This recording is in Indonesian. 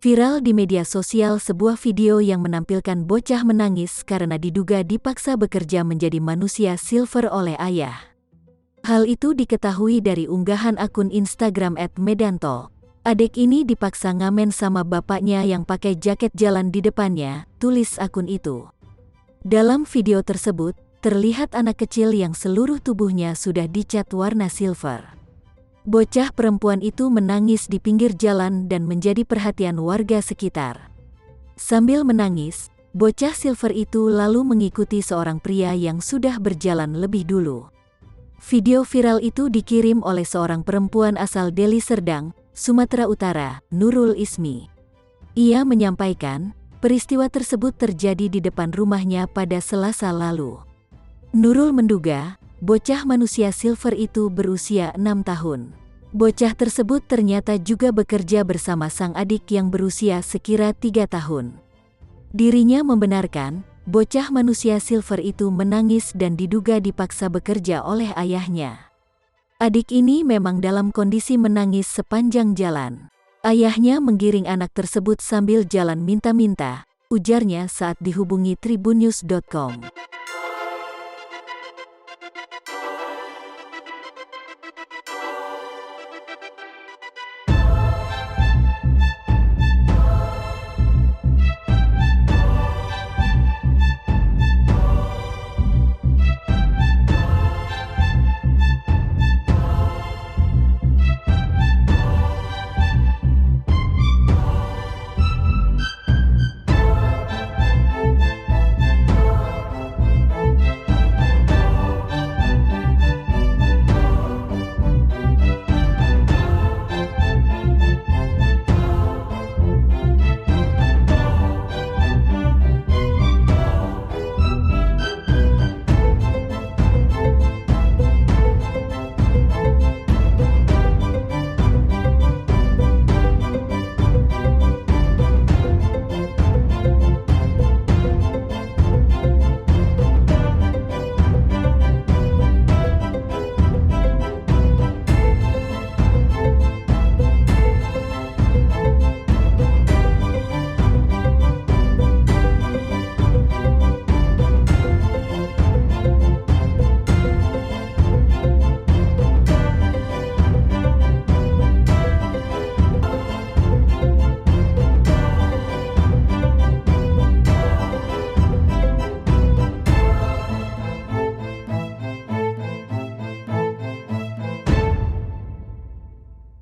Viral di media sosial sebuah video yang menampilkan bocah menangis karena diduga dipaksa bekerja menjadi manusia silver oleh ayah. Hal itu diketahui dari unggahan akun Instagram @medanto. Adik ini dipaksa ngamen sama bapaknya yang pakai jaket jalan di depannya, tulis akun itu. Dalam video tersebut, terlihat anak kecil yang seluruh tubuhnya sudah dicat warna silver. Bocah perempuan itu menangis di pinggir jalan dan menjadi perhatian warga sekitar. Sambil menangis, bocah silver itu lalu mengikuti seorang pria yang sudah berjalan lebih dulu. Video viral itu dikirim oleh seorang perempuan asal Deli Serdang, Sumatera Utara, Nurul Ismi. Ia menyampaikan, peristiwa tersebut terjadi di depan rumahnya pada Selasa lalu. Nurul menduga, bocah manusia silver itu berusia 6 tahun. Bocah tersebut ternyata juga bekerja bersama sang adik yang berusia sekira 3 tahun. Dirinya membenarkan, bocah manusia silver itu menangis dan diduga dipaksa bekerja oleh ayahnya. Adik ini memang dalam kondisi menangis sepanjang jalan. Ayahnya menggiring anak tersebut sambil jalan minta-minta, ujarnya saat dihubungi tribunnews.com.